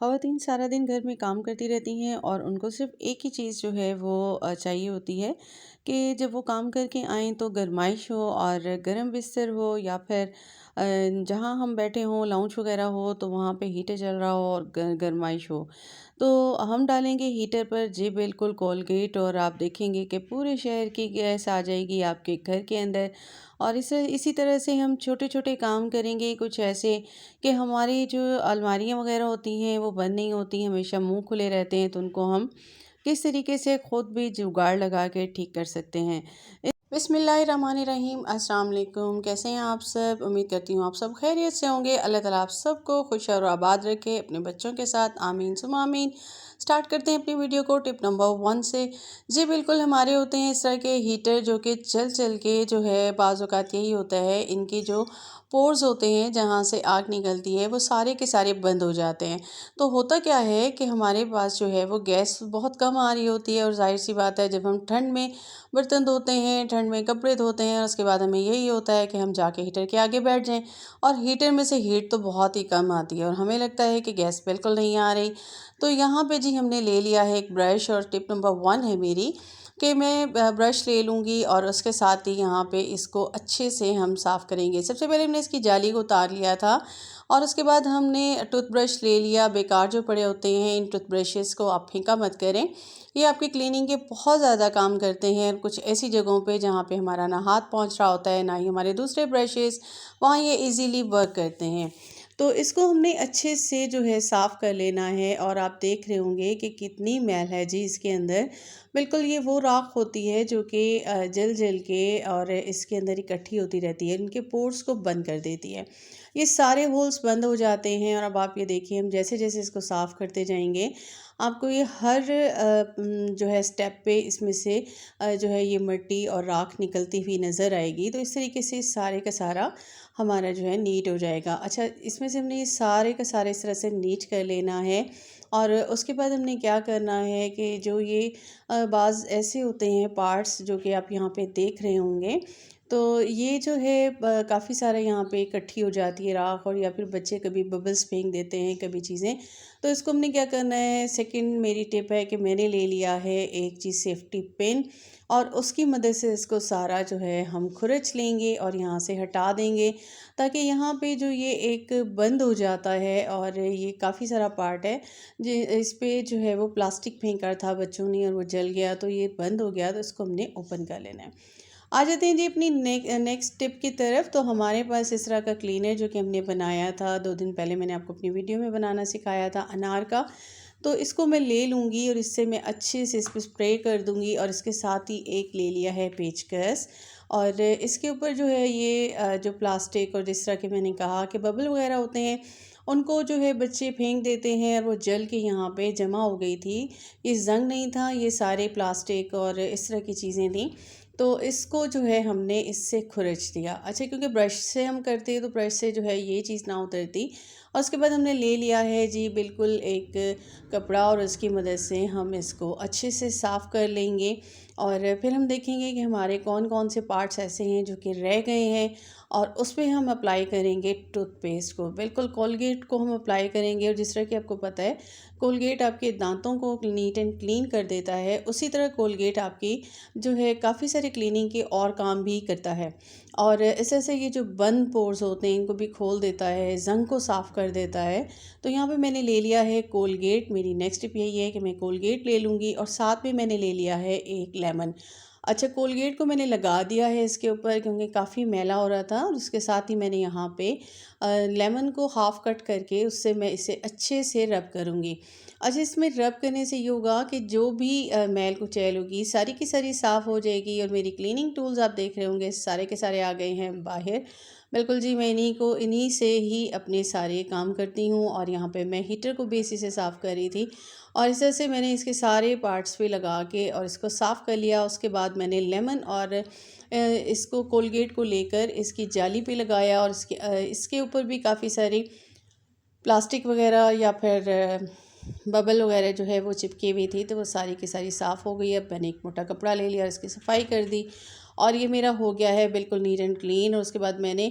ख़वातीन सारा दिन घर में काम करती रहती हैं और उनको सिर्फ़ एक ही चीज़ जो है वो चाहिए होती है कि जब वो काम करके आएँ तो गरमाइश हो और गर्म बिस्तर हो या फिर जहाँ हम बैठे हों लाउंज वगैरह हो तो वहाँ पे हीटर चल रहा हो और गरमाइश हो। तो हम डालेंगे हीटर पर जी बिल्कुल कोलगेट और आप देखेंगे कि पूरे शहर की गैस आ जाएगी आपके घर के अंदर। और इसी तरह से हम छोटे-छोटे काम करेंगे कुछ ऐसे कि हमारी जो अलमारियाँ वगैरह होती हैं वो बंद नहीं होती, हमेशा मुँह खुले रहते हैं, तो उनको हम किस तरीके से खुद भी जुगाड़ लगा के ठीक कर सकते हैं। बिस्मिल्लाहिर्रहमानिर्रहीम, अस्सलाम वालेकुम। कैसे हैं आप सब? उम्मीद करती हूँ आप सब खैरियत से होंगे। अल्लाह ताला आप सबको खुश और आबाद रखे अपने बच्चों के साथ, आमीन सुम्मा आमीन। स्टार्ट करते हैं अपनी वीडियो को टिप नंबर 1 से। जी बिल्कुल, हमारे होते हैं इस तरह के हीटर जो कि चल के जो है बाज़ औक़ात यही होता है, इनकी जो पोर्स होते हैं जहाँ से आग निकलती है वो सारे के सारे बंद हो जाते हैं। तो होता क्या है कि हमारे पास जो है वो गैस बहुत कम आ रही होती है और ज़ाहिर-सी बात है जब हम ठंड में बर्तन धोते हैं, ठंड में कपड़े धोते हैं और उसके बाद हमें यही होता है कि हम जाके हीटर के आगे बैठ जाएँ और हीटर में से हीट तो बहुत ही कम आती है और हमें लगता है कि गैस बिल्कुल नहीं आ रही। तो यहाँ पे जी हमने ले लिया है एक ब्रश और टिप नंबर 1 है मेरी कि मैं ब्रश ले लूँगी और उसके साथ ही यहाँ पे इसको अच्छे से हम साफ़ करेंगे। सबसे पहले हमने इसकी जाली को उतार लिया था और उसके बाद हमने टूथब्रश ले लिया। बेकार जो पड़े होते हैं इन टूथब्रशेस को आप फेंका मत करें। ये आपकी क्लीनिंग के बहुत ज़्यादा काम करते हैं कुछ ऐसी जगहों पे जहाँ पे हमारा ना हाथ पहुँच रहा होता है ना ही हमारे दूसरे ब्रशेस, वहाँ ये ईज़िली वर्क करते हैं। तो इसको हमने अच्छे से जो है साफ़ कर लेना है और आप देख रहे होंगे कि कितनी मैल है जी इसके अंदर। बिल्कुल ये वो राख होती है जो कि जल के और इसके अंदर इकट्ठी होती रहती है, इनके पोर्स को बंद कर देती है। ये सारे होल्स बंद हो जाते हैं और अब आप ये देखिए हम जैसे-जैसे इसको साफ़ करते जाएँगे, आपको ये हर जो है स्टेप पे इसमें से जो है ये मिट्टी और राख निकलती हुई नज़र आएगी। तो इस तरीके से सारे का सारा हमारा जो है नीट हो जाएगा। अच्छा, इसमें से हमने ये सारे का सारा इस तरह से नीट कर लेना है और उसके बाद हमने क्या करना है कि जो ये बाज़ ऐसे होते हैं पार्ट्स जो कि आप यहाँ पे देख रहे होंगे, तो ये जो है काफ़ी सारा यहाँ पे इकट्ठी हो जाती है राख और या फिर बच्चे कभी बबल्स फेंक देते हैं कभी चीज़ें। तो इसको हमने क्या करना है, सेकंड मेरी टिप है कि मैंने ले लिया है एक चीज़ सेफ्टी पिन और उसकी मदद से इसको सारा जो है हम खुरच लेंगे और यहाँ से हटा देंगे ताकि यहाँ पे जो ये एक बंद हो जाता है और ये काफ़ी सारा पार्ट है जी इस पे जो है वो प्लास्टिक फेंका था बच्चों ने और वो जल गया तो ये बंद हो गया, तो इसको हमने ओपन कर लेना है। आ जाते हैं जी अपनी नेक्स्ट टिप की तरफ। तो हमारे पास इस तरह का क्लीनर जो कि हमने बनाया था 2 दिन पहले, मैंने आपको अपनी वीडियो में बनाना सिखाया था अनार का। तो इसको मैं ले लूँगी और इससे मैं अच्छे से इस पे स्प्रे कर दूँगी और इसके साथ ही एक ले लिया है पेचकस और इसके ऊपर जो है ये जो प्लास्टिक और जिस तरह के मैंने कहा कि बबल वगैरह होते हैं, उनको जो है बच्चे फेंक देते हैं और वो जल के यहाँ पे जमा हो गई थी। ये ज़ंग नहीं था, ये सारे प्लास्टिक और इस तरह की चीज़ें थी। तो इसको जो है हमने इससे खुरच दिया। अच्छा, क्योंकि ब्रश से हम करते हैं तो ब्रश से जो है ये चीज़ ना उतरती और उसके बाद हमने ले लिया है जी बिल्कुल एक कपड़ा और उसकी मदद से हम इसको अच्छे से साफ़ कर लेंगे और फिर हम देखेंगे कि हमारे कौन-कौन से पार्ट्स ऐसे हैं जो कि रह गए हैं और उस पे हम अप्लाई करेंगे टूथपेस्ट को। बिल्कुल कोलगेट को हम अप्लाई करेंगे और जिस तरह कि आपको पता है कोलगेट आपके दाँतों को नीट एंड क्लीन कर देता है, उसी तरह कोलगेट आपकी जो है काफ़ी सारे क्लीनिंग के और काम भी करता है और ऐसे ऐसे ये जो बंद पोर्स होते हैं इनको भी खोल देता है, ज़ंग को साफ़ कर देता है। तो यहाँ पे मैंने ले लिया है कोलगेट। मेरी नेक्स्ट टिप यही है कि मैं कोलगेट ले लूँगी और साथ में मैंने ले लिया है एक लेमन। अच्छा, कोलगेट को मैंने लगा दिया है इसके ऊपर क्योंकि काफ़ी मैला हो रहा था और उसके साथ ही मैंने यहाँ पे लेमन को हाफ़ कट करके उससे मैं इसे अच्छे से रब करूँगी। अच्छा, इसमें रब करने से ये होगा कि जो भी मैल कुचैल होगी सारी की सारी साफ़ हो जाएगी और मेरी क्लीनिंग टूल्स आप देख रहे होंगे सारे के सारे आ गए हैं बाहर। बिल्कुल जी, मैं इन्हीं से ही अपने सारे काम करती हूँ और यहाँ पे मैं हीटर को भी इसी से साफ़ कर रही थी और इस तरह से मैंने इसके सारे पार्ट्स पे लगा के और इसको साफ़ कर लिया। उसके बाद मैंने लेमन और इसको कोलगेट को लेकर इसकी जाली पे लगाया और इसके ऊपर भी काफ़ी सारी प्लास्टिक वगैरह या फिर बबल वगैरह जो है वो चिपकी हुई थी, तो वो सारी की सारी साफ़ हो गई। अब मैंने एक मोटा कपड़ा ले लिया और इसकी सफाई कर दी और ये मेरा हो गया है बिल्कुल नीट एंड क्लीन। और उसके बाद मैंने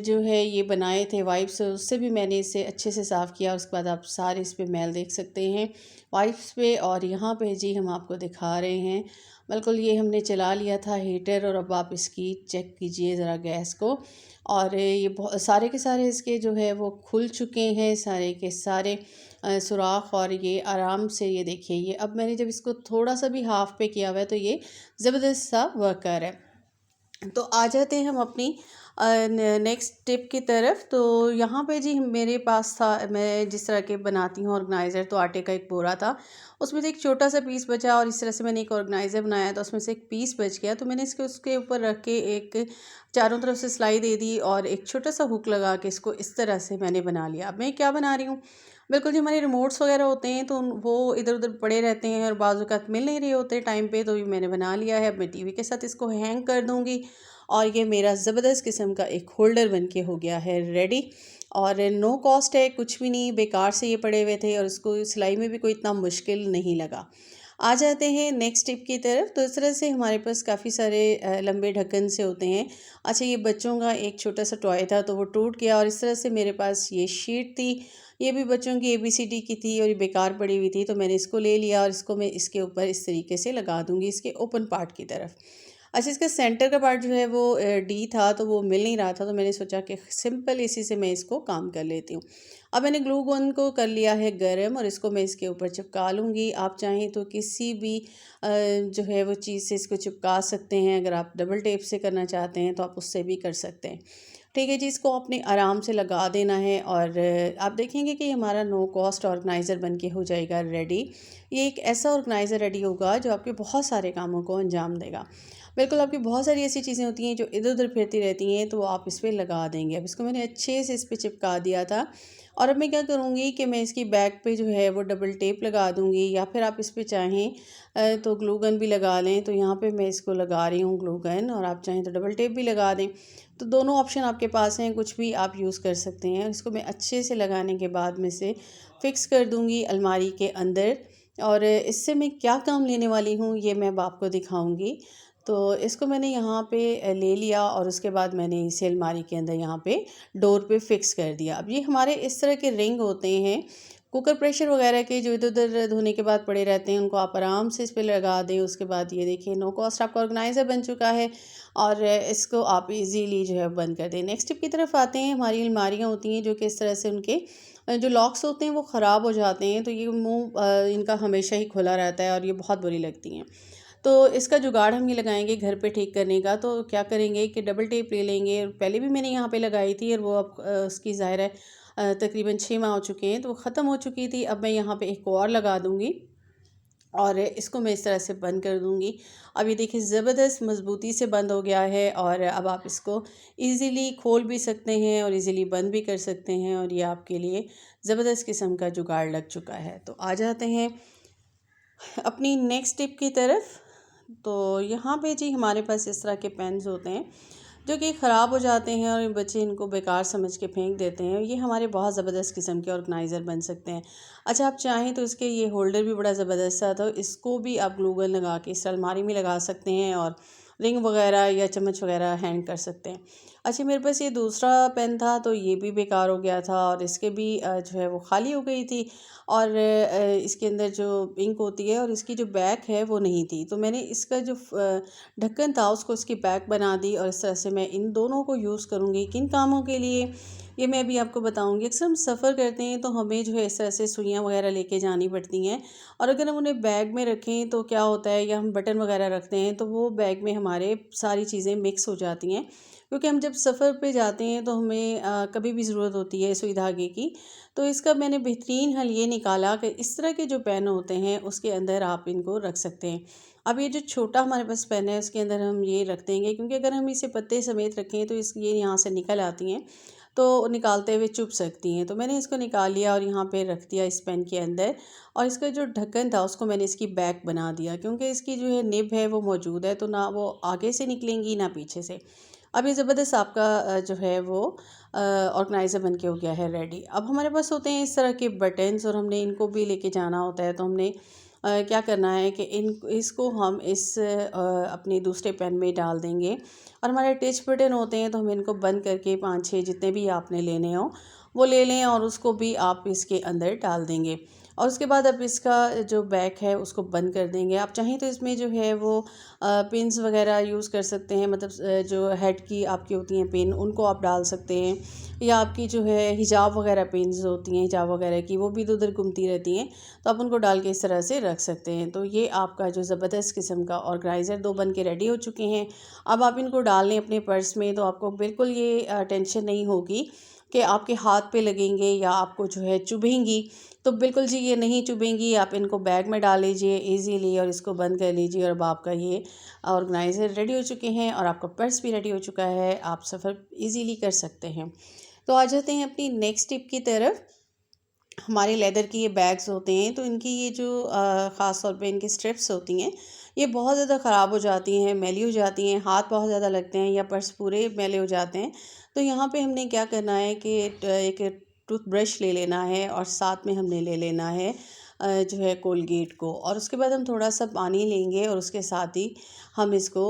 जो है ये बनाए थे वाइप्स, उससे भी मैंने इसे अच्छे से साफ़ किया। उसके बाद आप सारे इस पे मैल देख सकते हैं वाइप्स पे। और यहाँ पे जी हम आपको दिखा रहे हैं, बिल्कुल ये हमने चला लिया था हीटर। और अब आप इसकी चेक कीजिए ज़रा गैस को। और ये बहुत सारे के सारे इसके जो है वो खुल चुके हैं, सारे के सारे सुराख। और ये आराम से ये देखिए, ये अब मैंने जब इसको थोड़ा सा भी हाफ़ पे किया हुआ है तो ये ज़बरदस्त सा वर्क कर रहा है। तो आ जाते हैं हम अपनी नेक्स्ट टिप की तरफ। तो यहाँ पे जी मेरे पास था, मैं जिस तरह के बनाती हूँ ऑर्गेनाइज़र, तो आटे का एक बोरा था, उसमें से एक छोटा सा पीस बचा। और इस तरह से मैंने एक ऑर्गेनाइज़र बनाया तो उसमें से एक पीस बच गया, तो मैंने इसके उसके ऊपर रख के एक चारों तरफ से सिलाई दे दी और एक छोटा सा हुक लगा के इसको इस तरह से मैंने बना लिया। अब मैं क्या बना रही हूँ, बिल्कुल जो हमारे रिमोट्स वगैरह होते हैं तो वो इधर उधर पड़े रहते हैं और बाज़ औक़ात मिल नहीं रहे होते टाइम पे, तो ये मैंने बना लिया है। अब मैं टीवी के साथ इसको हैंग कर दूँगी और ये मेरा ज़बरदस्त किस्म का एक होल्डर बन के हो गया है रेडी। और नो कॉस्ट है, कुछ भी नहीं, बेकार से ये पड़े हुए थे और इसको सिलाई में भी कोई इतना मुश्किल नहीं लगा। आ जाते हैं नेक्स्ट टिप की तरफ। तो इस तरह से हमारे पास काफ़ी सारे लंबे ढक्कन से होते हैं। अच्छा, ये बच्चों का एक छोटा सा टॉय था तो वो टूट गया। और इस तरह से मेरे पास ये शीट थी, ये भी बच्चों की ABCD की थी और ये बेकार पड़ी हुई थी, तो मैंने इसको ले लिया और इसको मैं इसके ऊपर इस तरीके से लगा दूँगी इसके ओपन पार्ट की तरफ। अच्छा, इसका सेंटर का पार्ट जो है वो डी था तो वो मिल नहीं रहा था, तो मैंने सोचा कि सिंपल इसी से मैं इसको काम कर लेती हूँ। अब मैंने ग्लू गन को कर लिया है गरम और इसको मैं इसके ऊपर चिपका लूँगी। आप चाहें तो किसी भी जो है वो चीज़ से इसको चिपका सकते हैं। अगर आप डबल टेप से करना चाहते हैं तो आप उससे भी कर सकते हैं। ठीक है जी, इसको आपने आराम से लगा देना है और आप देखेंगे कि हमारा नो कॉस्ट ऑर्गेनाइज़र बन के हो जाएगा रेडी। ये एक ऐसा ऑर्गेनाइज़र रेडी होगा जो आपके बहुत सारे कामों को अंजाम देगा। बिल्कुल, आपकी बहुत सारी ऐसी चीज़ें होती हैं जो इधर-उधर फिरती रहती हैं, तो वो आप इस पे लगा देंगे। अब इसको मैंने अच्छे से इस पे चिपका दिया था और अब मैं क्या करूँगी कि मैं इसकी बैक पे जो है वो डबल टेप लगा दूँगी, या फिर आप इस पे चाहें तो ग्लू गन भी लगा लें। तो यहाँ पे मैं इसको लगा रही हूँ ग्लू गन, और आप चाहें तो डबल टेप भी लगा दें। तो दोनों ऑप्शन आपके पास हैं, कुछ भी आप यूज़ कर सकते हैं। इसको मैं अच्छे से लगाने के बाद में इसे फ़िक्स कर दूँगी अलमारी के अंदर। और इससे मैं क्या काम लेने वाली हूँ ये मैं अब आपको दिखाऊँगी। तो इसको मैंने यहाँ पे ले लिया और उसके बाद मैंने इसे अलमारी के अंदर यहाँ पे डोर पे फिक्स कर दिया। अब ये हमारे इस तरह के रिंग होते हैं, कुकर प्रेशर वगैरह के जो इधर-उधर धोने के बाद पड़े रहते हैं, उनको आप आराम से इस पे लगा दें। उसके बाद ये देखिए नो कॉस्ट आपका ऑर्गेनाइज़र बन चुका है और इसको आप इज़िली जो है बंद कर दें। नेक्स्ट टिप की तरफ आते हैं। हमारी अलमारियाँ होती हैं जो कि इस तरह से उनके जो लॉक्स होते हैं वो ख़राब हो जाते हैं, तो ये मुँह इनका हमेशा ही खुला रहता है और ये बहुत बुरी लगती हैं। तो इसका जुगाड़ हम ये लगाएंगे घर पे ठीक करने का। तो क्या करेंगे कि डबल टेप ले लेंगे, पहले भी मैंने यहाँ पे लगाई थी और वो अब उसकी ज़ाहिर है तकरीबन 6 माह हो चुके हैं तो वो ख़त्म हो चुकी थी। अब मैं यहाँ पे एक और लगा दूँगी और इसको मैं इस तरह से बंद कर दूँगी। अब ये देखिए ज़बरदस्त मज़बूती से बंद हो गया है और अब आप इसको ईज़िली खोल भी सकते हैं और ईज़िली बंद भी कर सकते हैं, और ये आपके लिए ज़बरदस्त किस्म का जुगाड़ लग चुका है। तो आ जाते हैं अपनी नेक्स्ट टिप की तरफ। तो यहाँ पे जी हमारे पास इस तरह के पेन्स होते हैं जो कि ख़राब हो जाते हैं और बच्चे इनको बेकार समझ के फेंक देते हैं। ये हमारे बहुत ज़बरदस्त किस्म के ऑर्गेनाइज़र बन सकते हैं। अच्छा, आप चाहें तो इसके ये होल्डर भी बड़ा ज़बरदस्त सा, तो इसको भी आप ग्लू गन लगा के इस अलमारी में लगा सकते हैं और रिंग वगैरह या चम्मच वगैरह हैंग कर सकते हैं। अच्छा, मेरे पास ये दूसरा पेन था तो ये भी बेकार हो गया था और इसके भी जो है वो खाली हो गई थी और इसके अंदर जो इंक होती है और इसकी जो बैक है वो नहीं थी। तो मैंने इसका जो ढक्कन था उसको इसकी बैक बना दी और इस तरह से मैं इन दोनों को यूज़ करूँगी। किन कामों के लिए ये मैं अभी आपको बताऊँगी। अक्सर हम सफ़र करते हैं तो हमें जो है इस तरह से सुइयाँ वगैरह लेके जानी पड़ती हैं, और अगर हम उन्हें बैग में रखें तो क्या होता है, या हम बटन वगैरह रखते हैं तो वो बैग में हमारे सारी चीज़ें मिक्स हो जाती हैं। क्योंकि हम जब सफ़र पे जाते हैं तो हमें कभी भी ज़रूरत होती है सुई धागे की। तो इसका मैंने बेहतरीन हल ये निकाला कि इस तरह के जो पेन होते हैं उसके अंदर आप इनको रख सकते हैं। अब ये जो छोटा हमारे पास पेन है उसके अंदर हम ये रख देंगे, क्योंकि अगर हम इसे पत्ते समेत रखें तो इस ये यहाँ से निकल आती हैं, तो निकालते हुए चुभ सकती हैं। तो मैंने इसको निकाल लिया और यहाँ पे रख दिया इस पेन के अंदर, और इसका जो ढक्कन था उसको मैंने इसकी बैक बना दिया, क्योंकि इसकी जो है निब है वो मौजूद है, तो ना वो आगे से निकलेंगी ना पीछे से। अब ये ज़बरदस्त आपका जो है वो ऑर्गेनाइज़र बन के हो गया है रेडी। अब हमारे पास होते हैं इस तरह के बटन्स और हमने इनको भी लेके जाना होता है, तो हमने क्या करना है कि इसको हम अपने दूसरे पैन में डाल देंगे। और हमारे टच बटन होते हैं तो हम इनको बंद करके 5-6 जितने भी आपने लेने हो वो ले लें और उसको भी आप इसके अंदर डाल देंगे। और उसके बाद आप इसका जो बैक है उसको बंद कर देंगे। आप चाहें तो इसमें जो है वो पिन्स वगैरह यूज़ कर सकते हैं, मतलब जो हेड की आपकी होती हैं पिन उनको आप डाल सकते हैं, या आपकी जो है हिजाब वगैरह पिन्स होती हैं हिजाब वगैरह की वो भी इधर उधर घूमती रहती हैं, तो आप उनको डाल के इस तरह से रख सकते हैं। तो ये आपका जो ज़बरदस्त किस्म का ऑर्गेनाइज़र 2 बन के रेडी हो चुके हैं। अब आप इनको डाल लें अपने पर्स में, तो आपको बिल्कुल ये टेंशन नहीं होगी कि आपके हाथ पे लगेंगे या आपको जो है चुभेंगी। तो बिल्कुल जी ये नहीं चुभेंगी। आप इनको बैग में डाल लीजिए ईज़िली और इसको बंद कर लीजिए और अब आपका ये ऑर्गेनाइज़र रेडी हो चुके हैं और आपका पर्स भी रेडी हो चुका है। आप सफ़र ईज़िली कर सकते हैं। तो आ जाते हैं अपनी नेक्स्ट टिप की तरफ। हमारे लेदर की ये बैग्स होते हैं तो इनकी ये जो ख़ास तौर पे इनकी स्ट्रिप्स होती हैं ये बहुत ज़्यादा ख़राब हो जाती हैं, मैली हो जाती हैं, हाथ बहुत ज़्यादा लगते हैं या पर्स पूरे मैले हो जाते हैं। तो यहाँ पे हमने क्या करना है कि एक टूथब्रश ले लेना है और साथ में हमने ले लेना है जो है कोलगेट को, और उसके बाद हम थोड़ा सा पानी लेंगे और उसके साथ ही हम इसको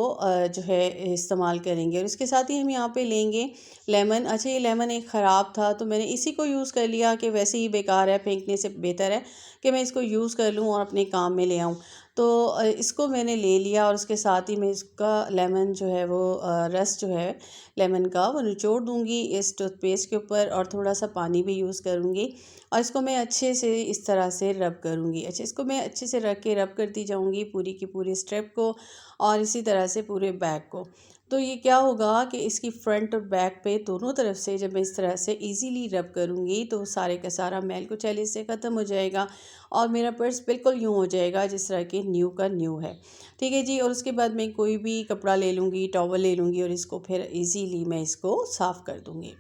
जो है इस्तेमाल करेंगे। और इसके साथ ही हम यहाँ पे लेंगे लेमन। अच्छा ये लेमन एक ख़राब था तो मैंने इसी को यूज़ कर लिया कि वैसे ही बेकार है, फेंकने से बेहतर है कि मैं इसको यूज़ कर लूँ और अपने काम में ले आऊँ। तो इसको मैंने ले लिया और उसके साथ ही मैं इसका लेमन जो है वो रस जो है लेमन का वो निचोड़ दूँगी इस टूथपेस्ट के ऊपर और थोड़ा सा पानी भी यूज़ करूँगी और इसको मैं अच्छे से इस तरह से रब करूँगी। अच्छा इसको मैं अच्छे से रख के रब करती जाऊँगी पूरी की पूरी स्ट्रिप को और इसी तरह से पूरे बैग को। तो ये क्या होगा कि इसकी फ्रंट और बैक पे दोनों तरफ से जब मैं इस तरह से इजीली रब करूँगी तो सारे का सारा मैल कुचैल इससे ख़त्म हो जाएगा और मेरा पर्स बिल्कुल यूँ हो जाएगा जिस तरह के न्यू का न्यू है। ठीक है जी। और उसके बाद मैं कोई भी कपड़ा ले लूँगी, टॉवल ले लूँगी और इसको फिर ईज़िली मैं इसको साफ़ कर दूँगी।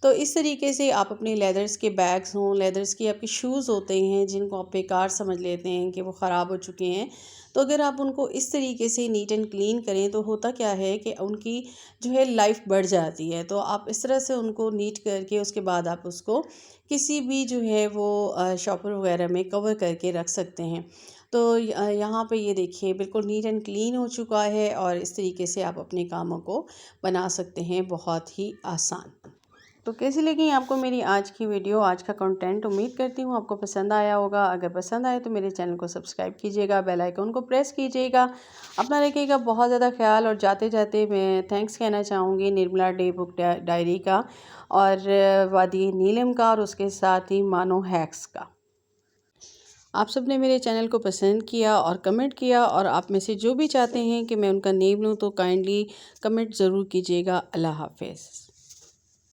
तो इस तरीके से आप अपने लेदर्स के बैग्स हों, लेदर्स के आपके शूज़ होते हैं जिनको आप बेकार समझ लेते हैं कि वो ख़राब हो चुके हैं, तो अगर आप उनको इस तरीके से नीट एंड क्लीन करें तो होता क्या है कि उनकी जो है लाइफ बढ़ जाती है। तो आप इस तरह से उनको नीट करके उसके बाद आप उसको किसी भी जो है वो शॉपर वगैरह में कवर करके रख सकते हैं। तो यहाँ पे ये देखिए बिल्कुल नीट एंड क्लीन हो चुका है और इस तरीके से आप अपने कामों को बना सकते हैं बहुत ही आसान। तो कैसी लगी आपको मेरी आज की वीडियो, आज का कंटेंट? उम्मीद करती हूँ आपको पसंद आया होगा। अगर पसंद आए तो मेरे चैनल को सब्सक्राइब कीजिएगा, बेल आइकन को प्रेस कीजिएगा। अपना रखिएगा बहुत ज़्यादा ख्याल। और जाते जाते मैं थैंक्स कहना चाहूँगी निर्मला डे बुक डायरी का और वादी नीलम का और उसके साथ ही मानो हैक्स का। आप सब ने मेरे चैनल को पसंद किया और कमेंट किया और आप में से जो भी चाहते हैं कि मैं उनका नेम लूँ तो काइंडली कमेंट ज़रूर कीजिएगा। अल्लाह हाफ़िज़।